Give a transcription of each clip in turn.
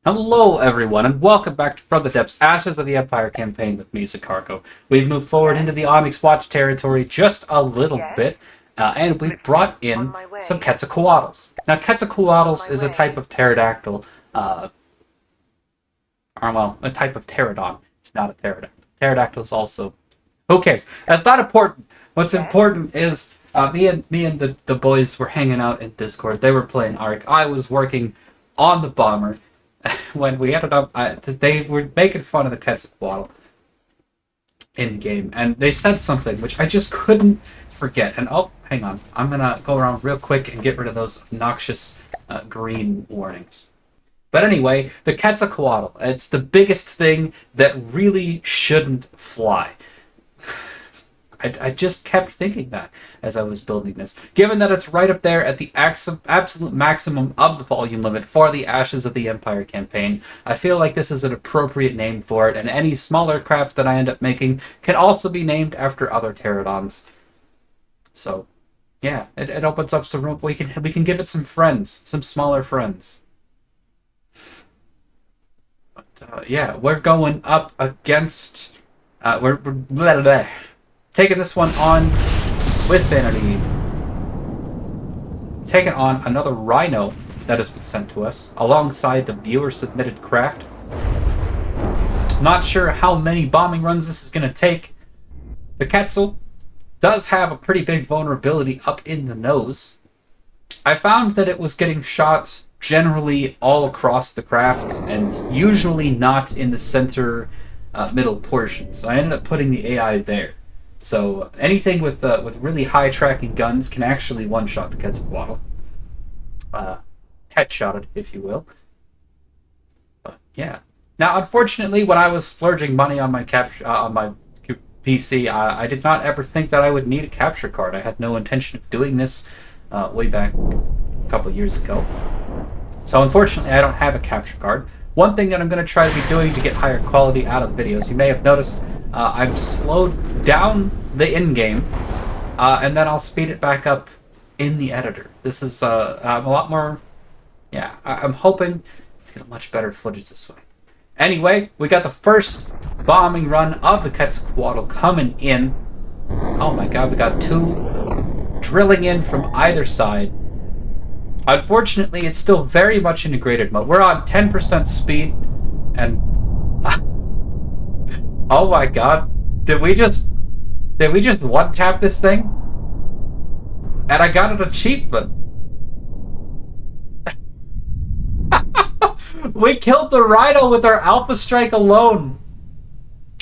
Hello, everyone, and welcome back to From the Depths, Ashes of the Empire campaign with me, Zakarko. We've moved forward into the Onyx Watch territory just a little Yes? bit, and we brought On in my some way. Quetzalcoatlus. Now, On Quetzalcoatlus my is a way. type of pterodactyl, or, well, a type of pterodon. It's not a pterodactyl. Pterodactyl is also... Who cares? That's not important. What's Yes? important is me and the boys were hanging out in Discord. They were playing Ark. I was working on the bomber. When we ended up, they were making fun of the Quetzalcoatl in game, and they said something which I just couldn't forget. And oh, hang on, I'm gonna go around real quick and get rid of those obnoxious green warnings. But anyway, the Quetzalcoatl, it's the biggest thing that really shouldn't fly. I just kept thinking that as I was building this. Given that it's right up there at the absolute maximum of the volume limit for the Ashes of the Empire campaign, I feel like this is an appropriate name for it, and any smaller craft that I end up making can also be named after other pterodons. So, yeah, it opens up some room. We can give it some friends, some smaller friends. But yeah, we're going up against. We're blah, blah, blah. Taking this one on with Vanity, taking on another Rhino that has been sent to us alongside the viewer submitted craft. Not sure how many bombing runs this is going to take. The Quetzal does have a pretty big vulnerability up in the nose. I found that it was getting shot generally all across the craft and usually not in the center middle portion. So I ended up putting the AI there. So anything with really high tracking guns can actually one shot the Quetzalcoatl, headshot it, if you will. But yeah. Now, unfortunately, when I was splurging money on my PC, I did not ever think that I would need a capture card. I had no intention of doing this way back a couple years ago. So unfortunately, I don't have a capture card. One thing that I'm going to try to be doing to get higher quality out of the videos, you may have noticed I've slowed down the in-game, and then I'll speed it back up in the editor. This is I'm a lot more, yeah, I'm hoping to get a much better footage this way. Anyway, we got the first bombing run of the Quetzalcoatl coming in. Oh my god, we got two drilling in from either side. Unfortunately, it's still very much integrated mode. We're on 10% speed, and oh my god, did we just one tap this thing? And I got an achievement. We killed the Rhino with our Alpha Strike alone.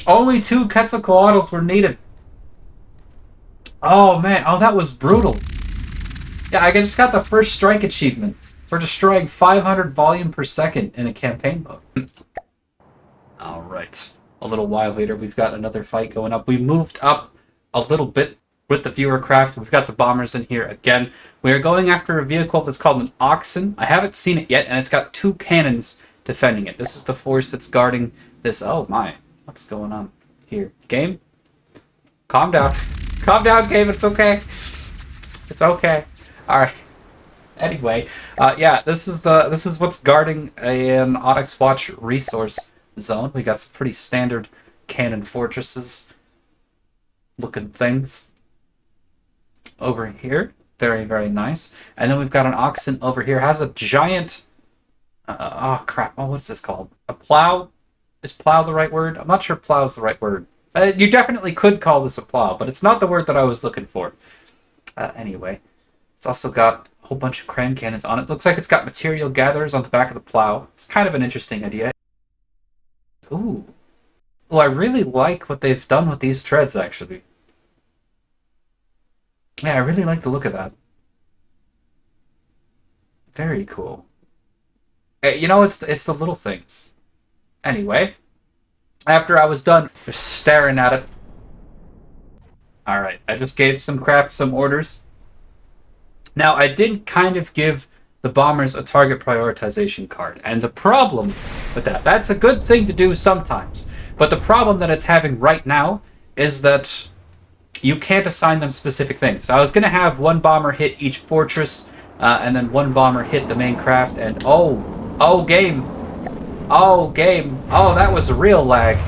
Only two Quetzalcoatls were needed. Oh man, oh that was brutal. Yeah, I just got the first strike achievement for destroying 500 volume per second in a campaign mode. Alright. A little while later, we've got another fight going up. We moved up a little bit with the viewer craft. We've got the bombers in here again. We are going after a vehicle that's called an Oxen. I haven't seen it yet, and it's got two cannons defending it. This is the force that's guarding this. Oh my. What's going on here? Game? Calm down. Calm down, game. It's okay. It's okay. Alright. Anyway, yeah, this is what's guarding an Onyx Watch resource zone. We got some pretty standard cannon fortresses looking things over here. Very, very nice. And then we've got an oxen over here. Has a giant. Oh crap! Oh, what's this called? A plow? Is plow the right word? I'm not sure plow is the right word. You definitely could call this a plow, but it's not the word that I was looking for. Anyway, it's also got a whole bunch of cram cannons on it. Looks like it's got material gatherers on the back of the plow. It's kind of an interesting idea. Ooh. Oh, I really like what they've done with these treads, actually. Yeah, I really like the look of that. Very cool. It's the little things. Anyway, after I was done just staring at it, all right, I just gave some craft some orders. Now, I did kind of give the bombers a target prioritization card, and the problem with that's a good thing to do sometimes, but the problem that it's having right now is that you can't assign them specific things. So I was going to have one bomber hit each fortress, and then one bomber hit the main craft, and oh, game. Oh, game. Oh, that was real lag.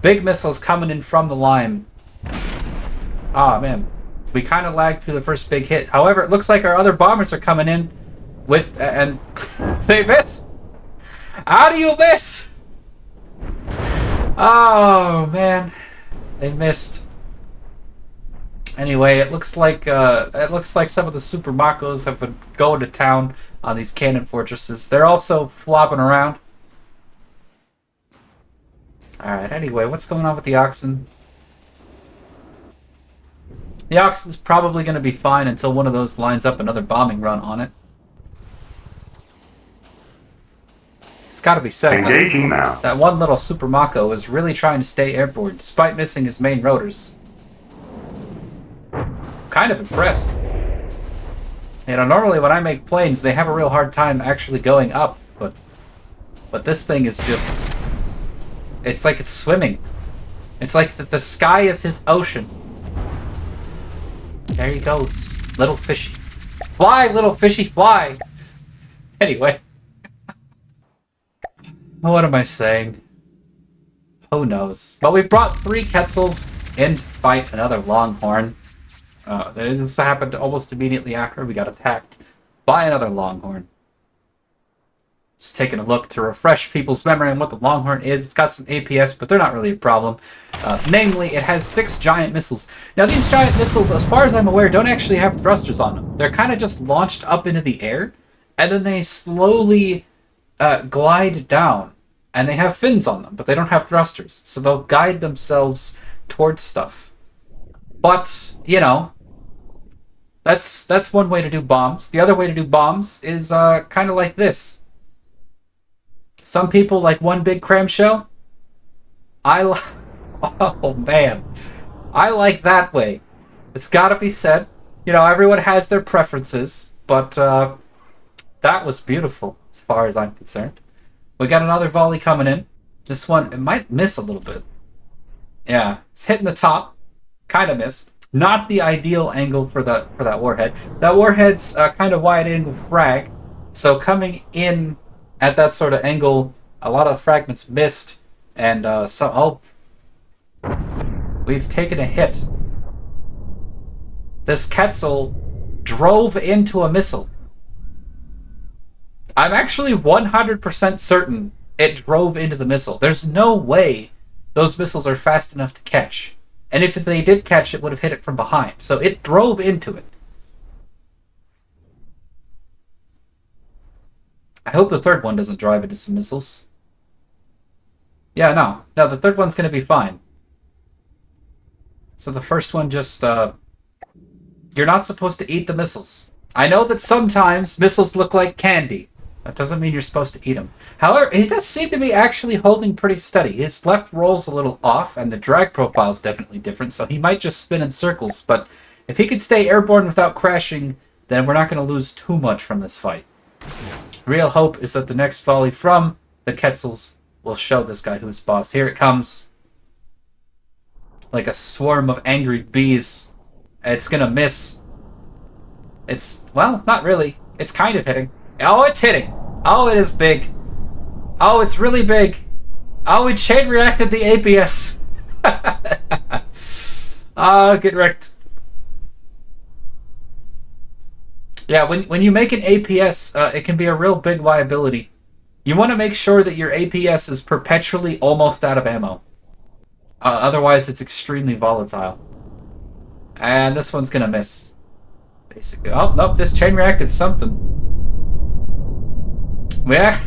Big missiles coming in from the line. Ah, man. We kind of lagged through the first big hit. However, it looks like our other bombers are coming in with... and they miss. How do you miss? Oh, man. They missed. Anyway, it looks like some of the Super Makos have been going to town on these cannon fortresses. They're also flopping around. Alright, anyway, what's going on with the Oxen? The Oxen's probably going to be fine until one of those lines up another bombing run on it. It's got to be said Engaging now. That one little Super Mako is really trying to stay airborne despite missing his main rotors. Kind of impressed. You know, normally when I make planes, they have a real hard time actually going up, but this thing is just... It's like it's swimming. It's like the sky is his ocean. There he goes. Little fishy. Fly, little fishy, fly! Anyway. What am I saying? Who knows? But we brought 3 Quetzals in to fight another Longhorn. This happened almost immediately after we got attacked by another Longhorn. Just taking a look to refresh people's memory on what the Longhorn is. It's got some APS, but they're not really a problem. Namely, it has 6 giant missiles. Now, these giant missiles, as far as I'm aware, don't actually have thrusters on them. They're kind of just launched up into the air, and then they slowly glide down. And they have fins on them, but they don't have thrusters. So they'll guide themselves towards stuff. But, you know, that's one way to do bombs. The other way to do bombs is kind of like this. Some people like one big cram shell. Oh, man. I like that way. It's got to be said. You know, everyone has their preferences, but that was beautiful as far as I'm concerned. We got another volley coming in. This one, it might miss a little bit. Yeah, it's hitting the top. Kind of missed. Not the ideal angle for that warhead. That warhead's kind of wide angle frag. So coming in at that sort of angle, a lot of fragments missed. And we've taken a hit. This Quetzal drove into a missile. I'm actually 100% certain it drove into the missile. There's no way those missiles are fast enough to catch. And if they did catch it, would have hit it from behind. So it drove into it. I hope the third one doesn't drive into some missiles. Yeah, no, the third one's going to be fine. So the first one just... You're not supposed to eat the missiles. I know that sometimes missiles look like candy. That doesn't mean you're supposed to eat him. However, he does seem to be actually holding pretty steady. His left roll's a little off, and the drag profile's definitely different, so he might just spin in circles. But if he could stay airborne without crashing, then we're not going to lose too much from this fight. Real hope is that the next volley from the Quetzals will show this guy who's boss. Here it comes. Like a swarm of angry bees. It's going to miss. It's, well, not really. It's kind of hitting. Oh, it's hitting. Oh, it is big. Oh, it's really big. Oh, it chain reacted the APS. Oh, get wrecked. Yeah, when you make an APS, it can be a real big liability. You want to make sure that your APS is perpetually almost out of ammo. Otherwise, it's extremely volatile. And this one's gonna miss. Basically. Oh, nope, this chain reacted something. Yeah.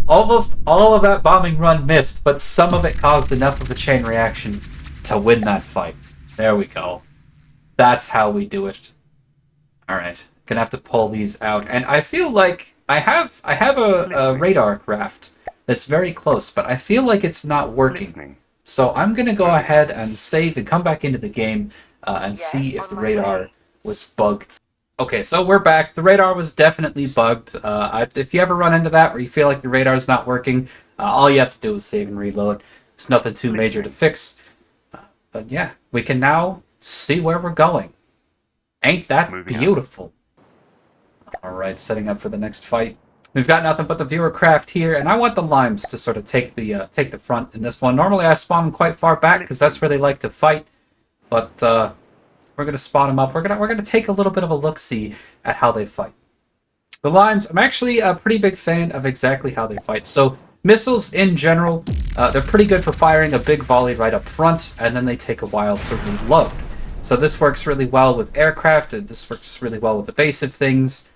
Almost all of that bombing run missed, but some of it caused enough of a chain reaction to win that fight. There we go. That's how we do it. Alright. Gonna have to pull these out. And I feel like I have a radar craft that's very close, but I feel like it's not working. So I'm gonna go ahead and save and come back into the game and see if the radar was bugged. Okay, so we're back. The radar was definitely bugged. If you ever run into that where you feel like your radar's not working, all you have to do is save and reload. There's nothing too major to fix. But yeah, we can now see where we're going. Ain't that beautiful? Alright, setting up for the next fight. We've got nothing but the viewer craft here, and I want the limes to sort of take the front in this one. Normally I spawn them quite far back because that's where they like to fight, but we're gonna spawn them up. We're gonna take a little bit of a look-see at how they fight. The limes, I'm actually a pretty big fan of exactly how they fight. So missiles in general, they're pretty good for firing a big volley right up front, and then they take a while to reload. So this works really well with aircraft, and this works really well with evasive things.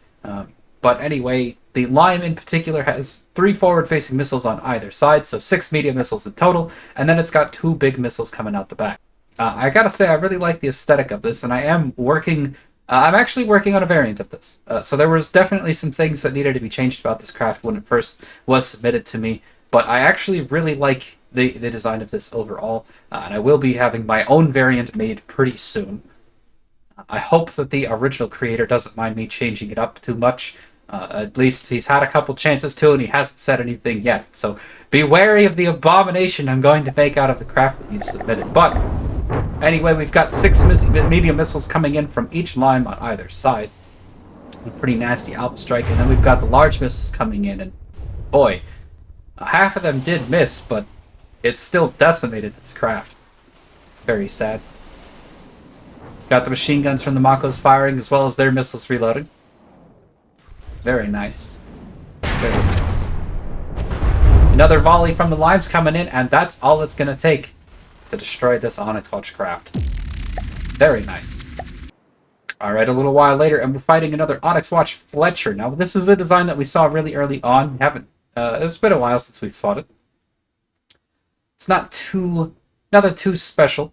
But anyway, the Lime in particular has 3 forward-facing missiles on either side, so 6 medium missiles in total, and then it's got 2 big missiles coming out the back. I gotta say, I really like the aesthetic of this, and I am working... I'm actually working on a variant of this. So there was definitely some things that needed to be changed about this craft when it first was submitted to me, but I actually really like the design of this overall, and I will be having my own variant made pretty soon. I hope that the original creator doesn't mind me changing it up too much. At least he's had a couple chances to, and he hasn't said anything yet. So be wary of the abomination I'm going to make out of the craft that you've submitted. But anyway, we've got 6 medium missiles coming in from each Lime on either side. A pretty nasty Alpha Strike. And then we've got the large missiles coming in. And boy, half of them did miss, but it still decimated this craft. Very sad. Got the machine guns from the Makos firing, as well as their missiles reloading. Very nice. Very nice. Another volley from the Limes coming in, and that's all it's going to take to destroy this Onyx Watch craft. Very nice. Alright, a little while later, and we're fighting another Onyx Watch Fletcher. Now, this is a design that we saw really early on. It's been a while since we fought it. It's nothing too special.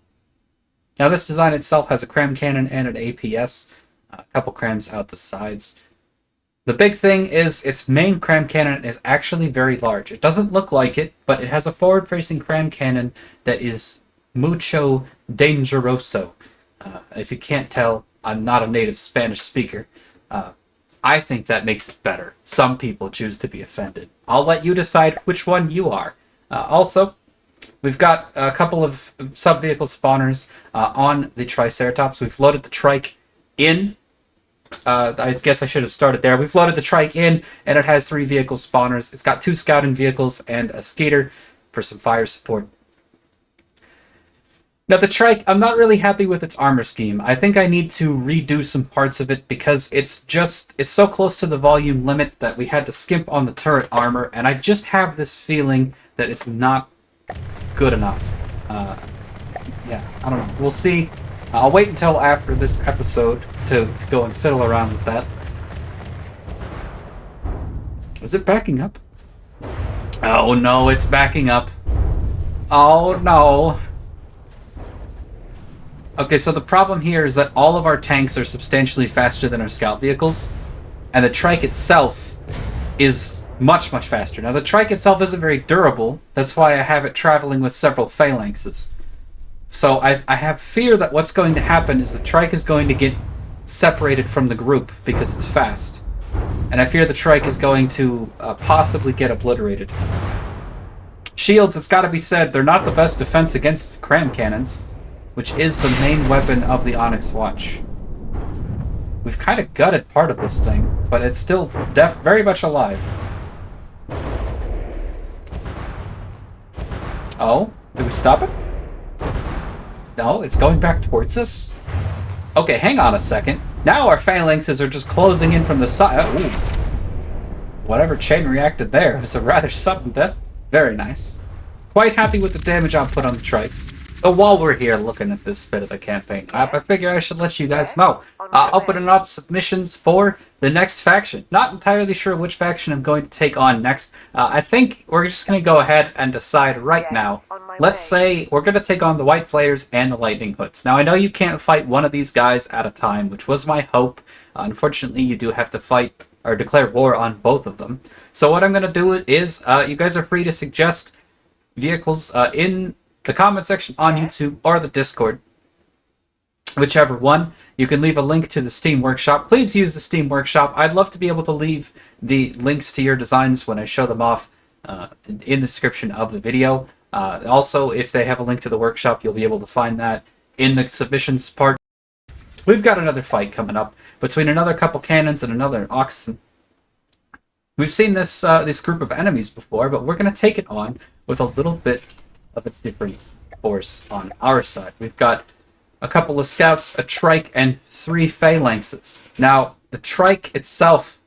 Now, this design itself has a cram cannon and an APS. A couple crams out the sides. The big thing is its main cram cannon is actually very large. It doesn't look like it, but it has a forward-facing cram cannon that is mucho dangeroso. If you can't tell, I'm not a native Spanish speaker. I think that makes it better. Some people choose to be offended. I'll let you decide which one you are. Also, we've got a couple of sub-vehicle spawners on the Triceratops. We've loaded the trike in. I guess I should have started there. We've loaded the trike in, and it has 3 vehicle spawners. It's got 2 scouting vehicles and a skater for some fire support. Now, the trike, I'm not really happy with its armor scheme. I think I need to redo some parts of it because it's so close to the volume limit that we had to skimp on the turret armor, and I just have this feeling that it's not good enough. Yeah, I don't know. We'll see. I'll wait until after this episode to go and fiddle around with that. Is it backing up? Oh no, it's backing up. Oh no. Okay, so the problem here is that all of our tanks are substantially faster than our scout vehicles, and the trike itself is much, much faster. Now, the trike itself isn't very durable. That's why I have it traveling with several phalanxes. So I have fear that what's going to happen is the trike is going to get separated from the group because it's fast. And I fear the trike is going to possibly get obliterated. Shields, it's got to be said, they're not the best defense against cram cannons, which is the main weapon of the Onyx Watch. We've kind of gutted part of this thing, but it's still very much alive. Oh, did we stop it? No, it's going back towards us? Okay, hang on a second. Now our phalanxes are just closing in from the side. Ooh. Whatever chain reacted there was a rather sudden death. Very nice. Quite happy with the damage output on the trikes. So while we're here looking at this bit of the campaign map, I figure I should let you guys know. Opening up submissions for the next faction. Not entirely sure which faction I'm going to take on next. I think we're just going to go ahead and decide right now. Let's say we're going to take on the White Flayers and the Lightning Hoods. Now, I know you can't fight one of these guys at a time, which was my hope. Unfortunately, you do have to fight or declare war on both of them. So what I'm going to do is, you guys are free to suggest vehicles in the comment section on YouTube or the Discord. Whichever one. You can leave a link to the Steam Workshop. Please use the Steam Workshop. I'd love to be able to leave the links to your designs when I show them off in the description of the video. Also, if they have a link to the workshop, you'll be able to find that in the submissions part. We've got another fight coming up between another couple cannons and another oxen. We've seen this group of enemies before, but we're going to take it on with a little bit of a different force on our side. We've got a couple of scouts, a trike, and 3 phalanxes. Now, the trike itself,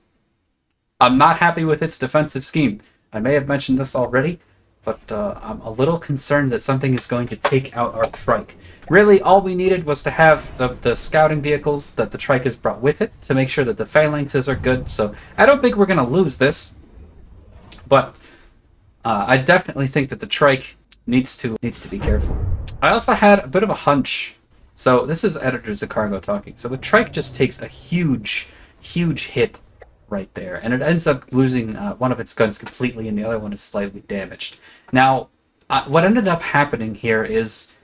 I'm not happy with its defensive scheme. I may have mentioned this already, but I'm a little concerned that something is going to take out our trike. Really, all we needed was to have the scouting vehicles that the trike has brought with it to make sure that the phalanxes are good. So I don't think we're going to lose this, but I definitely think that the trike needs to be careful. I also had a bit of a hunch. So this is Editors of Cargo talking. So the trike just takes a huge hit right there, and it ends up losing one of its guns completely, and the other one is slightly damaged. Now, what ended up happening here is,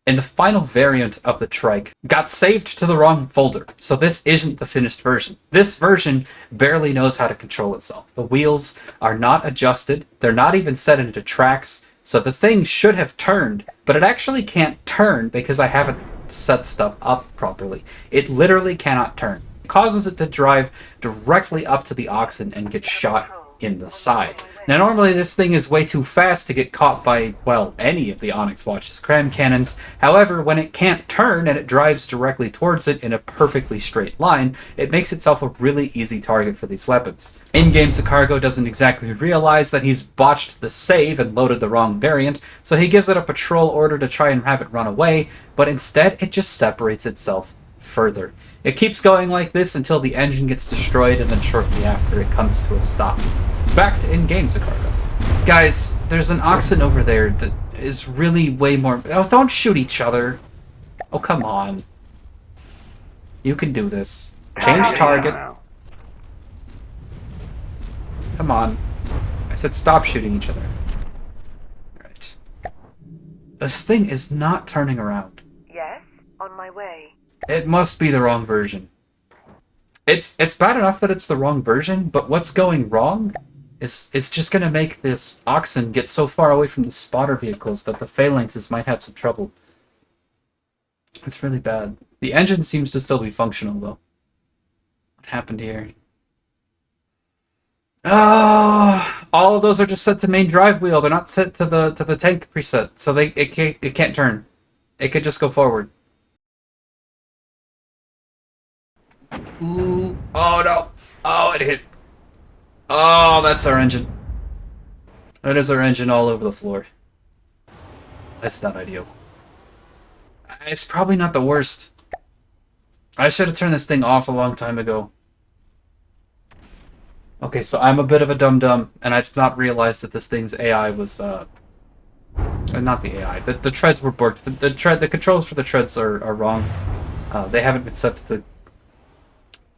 in the final variant of the trike, got saved to the wrong folder. So this isn't the finished version. This version barely knows how to control itself. The wheels are not adjusted. They're not even set into tracks. So the thing should have turned, but it actually can't turn because I haven't set stuff up properly. It literally cannot turn. It causes it to drive directly up to the oxen and get shot in the side. Now, normally this thing is way too fast to get caught by, well, any of the Onyx Watch's cram cannons. However, when it can't turn and it drives directly towards it in a perfectly straight line, it makes itself a really easy target for these weapons. In-game Sicargo doesn't exactly realize that he's botched the save and loaded the wrong variant, so he gives it a patrol order to try and have it run away, but instead it just separates itself further. It keeps going like this until the engine gets destroyed, and then shortly after it comes to a stop. Back to in-game Sicargo. Guys, there's an oxen over there that is really way more... Oh, don't shoot each other. Oh, come on. You can do this. Change target. Come on. I said stop shooting each other. Alright. This thing is not turning around. Yes, on my way. It must be the wrong version. It's bad enough that it's the wrong version, but what's going wrong is just going to make this oxen get so far away from the spotter vehicles that the phalanxes might have some trouble. It's really bad. The engine seems to still be functional, though. What happened here? Oh, all of those are just set to main drive wheel. They're not set to the tank preset, so it can't turn. It could just go forward. Ooh. Oh, no. Oh, it hit. Oh, that's our engine. That is our engine all over the floor. That's not ideal. It's probably not the worst. I should have turned this thing off a long time ago. Okay, so I'm a bit of a dum-dum, and I did not realize that this thing's AI was, not the AI. The treads were borked. The controls for the treads are wrong. They haven't been set to the...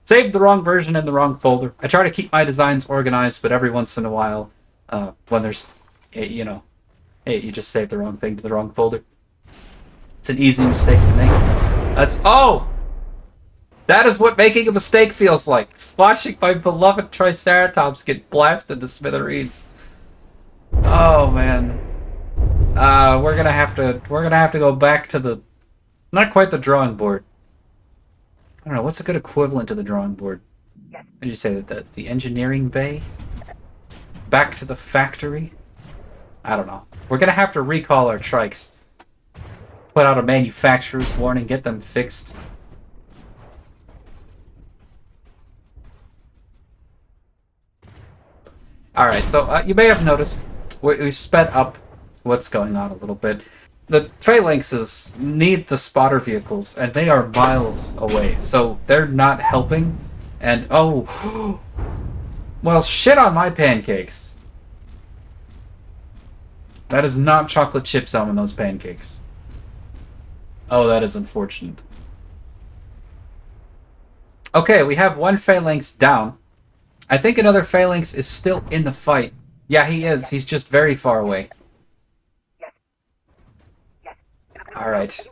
Saved the wrong version in the wrong folder. I try to keep my designs organized, but every once in a while, when there's, you know, hey, you just save the wrong thing to the wrong folder. It's an easy mistake to make. That's... Oh! That is what making a mistake feels like. Watching my beloved Triceratops get blasted to smithereens. Oh, man. We're gonna have to go back to the... Not quite the drawing board. I don't know, what's a good equivalent to the drawing board? What did you say, that the engineering bay? Back to the factory? I don't know. We're gonna have to recall our trikes. Put out a manufacturer's warning, get them fixed. Alright, so you may have noticed we sped up what's going on a little bit. The phalanxes need the spotter vehicles, and they are miles away, so they're not helping. And, oh, well, shit on my pancakes. That is not chocolate chips on those pancakes. Oh, that is unfortunate. Okay, we have one phalanx down. I think another phalanx is still in the fight. Yeah, he is. He's just very far away. Alright.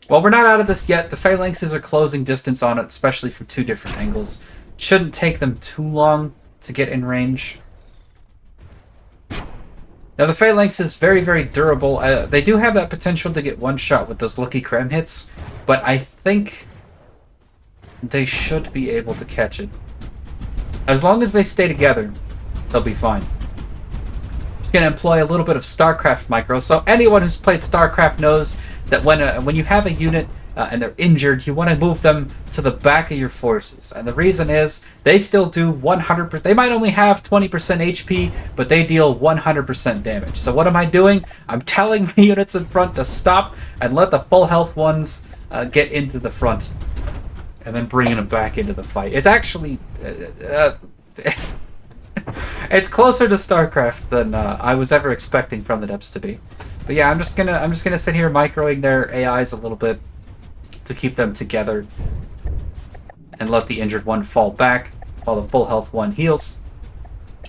Well, we're not out of this yet. The phalanxes are closing distance on it, especially from 2 different angles. Shouldn't take them too long to get in range. Now, the phalanx is very, very durable. They do have that potential to get one shot with those lucky cram hits, but I think they should be able to catch it. As long as they stay together, they'll be fine. It's going to employ a little bit of StarCraft micro. So anyone who's played StarCraft knows that when you have a unit and they're injured, you want to move them to the back of your forces. And the reason is they still do 100%. They might only have 20% HP, but they deal 100% damage. So what am I doing? I'm telling my units in front to stop and let the full health ones get into the front. And then bringing them back into the fight. It's actually... it's closer to StarCraft than I was ever expecting from the depths to be. But yeah, I'm just gonna sit here microing their AIs a little bit to keep them together and let the injured one fall back while the full health one heals,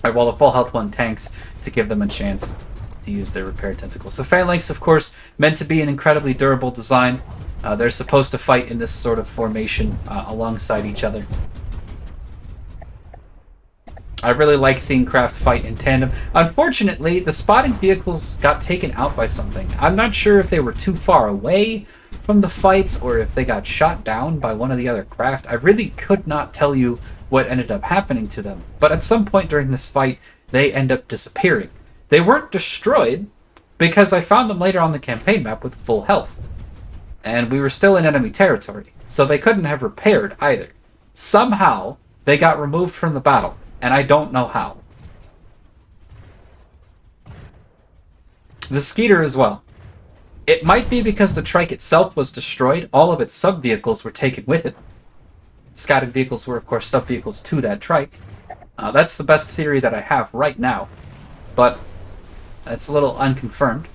or while the full health one tanks, to give them a chance to use their repair tentacles. The Phalanx, of course, meant to be an incredibly durable design. They're supposed to fight in this sort of formation alongside each other. I really like seeing craft fight in tandem. Unfortunately, the spotting vehicles got taken out by something. I'm not sure if they were too far away from the fights or if they got shot down by one of the other craft. I really could not tell you what ended up happening to them. But at some point during this fight, they end up disappearing. They weren't destroyed because I found them later on the campaign map with full health. And we were still in enemy territory, so they couldn't have repaired either. Somehow, they got removed from the battle. And I don't know how. The Skeeter as well. It might be because the trike itself was destroyed. All of its sub-vehicles were taken with it. Scouted vehicles were, of course, sub-vehicles to that trike. That's the best theory that I have right now. But it's a little unconfirmed.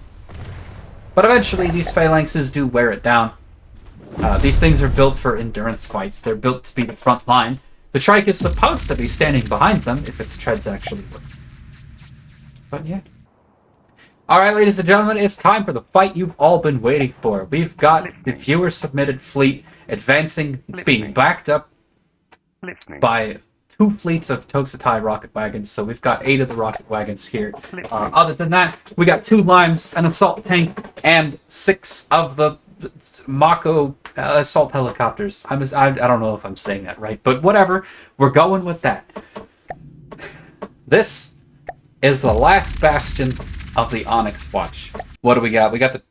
But eventually, these phalanxes do wear it down. These things are built for endurance fights. They're built to be the front line. The trike is supposed to be standing behind them if its treads actually work. But yeah. Alright, ladies and gentlemen, it's time for the fight you've all been waiting for. We've got the viewer-submitted fleet advancing. It's being backed up by 2 fleets of Toxotai rocket wagons, so we've got 8 of the rocket wagons here. Other than that, we got 2 limes, an assault tank, and 6 of the Mako assault helicopters. I don't know if I'm saying that right, but whatever. We're going with that. This is the last bastion of the Onyx watch. What do we got? We got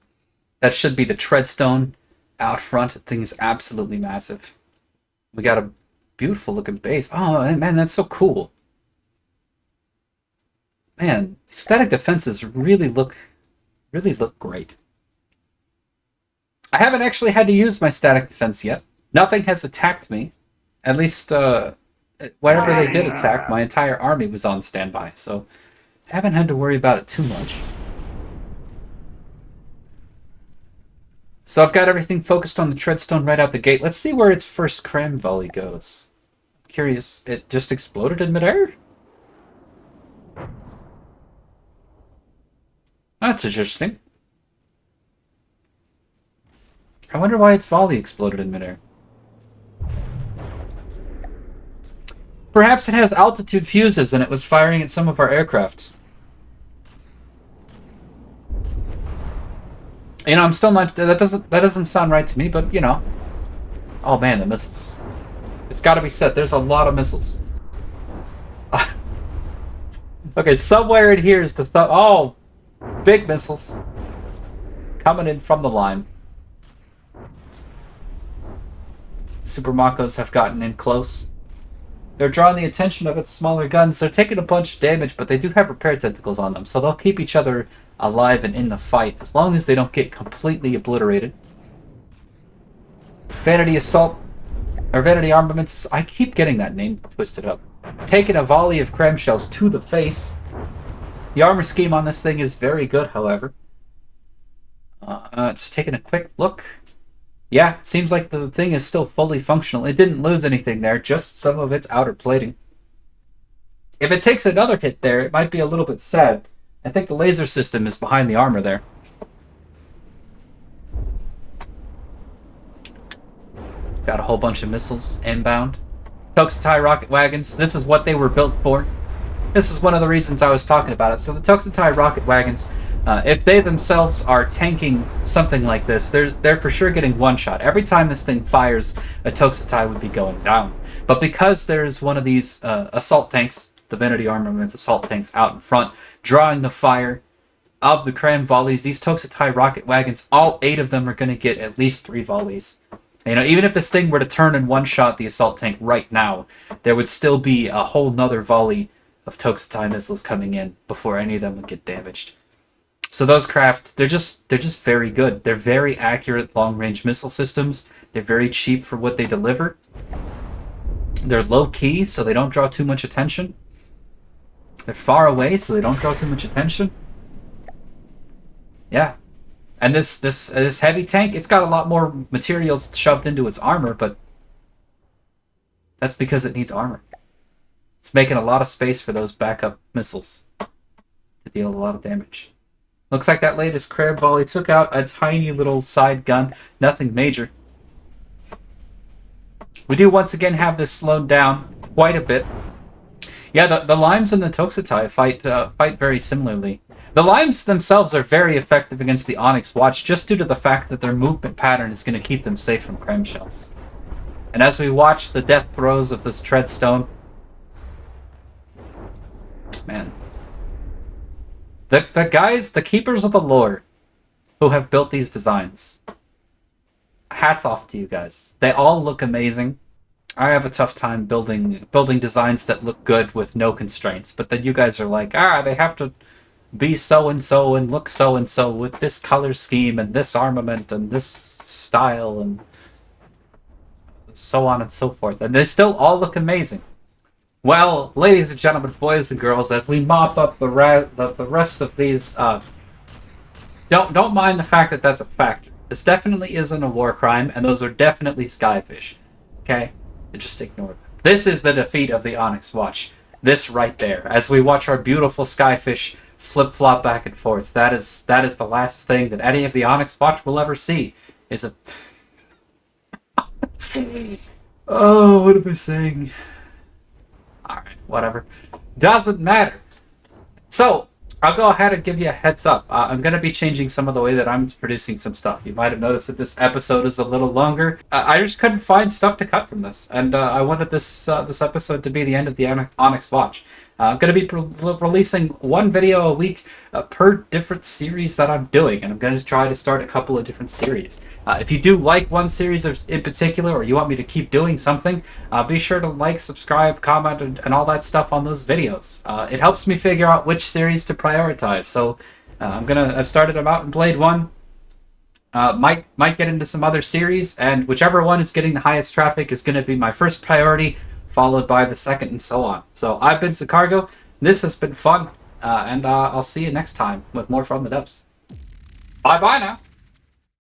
that should be the Treadstone out front. The thing is absolutely massive. We got a beautiful looking base. Oh man, that's so cool. Man, static defenses really look great. I haven't actually had to use my static defense yet. Nothing has attacked me. At least, whenever they did attack, my entire army was on standby, so I haven't had to worry about it too much. So I've got everything focused on the Treadstone right out the gate. Let's see where its first cram volley goes. I'm curious, it just exploded in midair? That's interesting. I wonder why its volley exploded in midair. Perhaps it has altitude fuses and it was firing at some of our aircraft. You know, I'm still not... That doesn't sound right to me, but, you know. Oh, man, the missiles. It's got to be said, there's a lot of missiles. Okay, somewhere in here is the... Oh! Big missiles. Coming in from the line. Super Makos have gotten in close. They're drawing the attention of its smaller guns. They're taking a bunch of damage, but they do have repair tentacles on them, so they'll keep each other alive and in the fight, as long as they don't get completely obliterated. Vanity Assault, or Vanity Armaments, I keep getting that name twisted up. Taking a volley of cram shells to the face. The armor scheme on this thing is very good, however. Just taking a quick look. Yeah, it seems like the thing is still fully functional. It didn't lose anything there, just some of its outer plating. If it takes another hit there, it might be a little bit sad. I think the laser system is behind the armor there. Got a whole bunch of missiles inbound. Toxotai rocket wagons, this is what they were built for. This is one of the reasons I was talking about it. So the Toxotai rocket wagons, if they themselves are tanking something like this, they're for sure getting one shot. Every time this thing fires, a Toxotai would be going down. But because there's one of these assault tanks, Divinity Armament's assault tanks out in front, drawing the fire of the cram volleys, these Tokutai rocket wagons, all 8 of them are going to get at least 3 volleys. You know, even if this thing were to turn and one-shot the assault tank right now, there would still be a whole nother volley of Tokutai missiles coming in before any of them would get damaged. So those craft, they're just very good. They're very accurate long-range missile systems. They're very cheap for what they deliver. They're low-key, so they don't draw too much attention. They're far away, so they don't draw too much attention. Yeah. And this heavy tank, it's got a lot more materials shoved into its armor, but that's because it needs armor. It's making a lot of space for those backup missiles to deal a lot of damage. Looks like that latest crab volley took out a tiny little side gun. Nothing major. We do once again have this slowed down quite a bit. Yeah, the Limes and the Tokutai fight very similarly. The Limes themselves are very effective against the Onyx Watch just due to the fact that their movement pattern is going to keep them safe from cram shells. And as we watch the death throes of this Treadstone, man, the guys, the keepers of the lore who have built these designs, hats off to you guys. They all look amazing. I have a tough time building designs that look good with no constraints, but then you guys are like, they have to be so-and-so and look so-and-so with this color scheme and this armament and this style and so on and so forth. And they still all look amazing. Well, ladies and gentlemen, boys and girls, as we mop up the rest of these, don't mind the fact that that's a factor. This definitely isn't a war crime, and those are definitely skyfish. Okay? Just ignore them. This is the defeat of the Onyx Watch. This right there. As we watch our beautiful skyfish flip-flop back and forth. That is the last thing that any of the Onyx Watch will ever see. Is a... Oh, what am I saying? Alright, whatever. Doesn't matter. So, I'll go ahead and give you a heads up. I'm going to be changing some of the way that I'm producing some stuff. You might have noticed that this episode is a little longer. I just couldn't find stuff to cut from this, and I wanted this episode to be the end of the Onyx Watch. I'm going to be releasing one video a week per different series that I'm doing, and I'm going to try to start a couple of different series. If you do like one series in particular, or you want me to keep doing something, be sure to like, subscribe, comment, and all that stuff on those videos. It helps me figure out which series to prioritize. So I've started a Mountain Blade one. Might get into some other series, and whichever one is getting the highest traffic is going to be my first priority, followed by the second, and so on. So I've been Sicargo. This has been fun, and I'll see you next time with more From the Depths. Bye-bye now.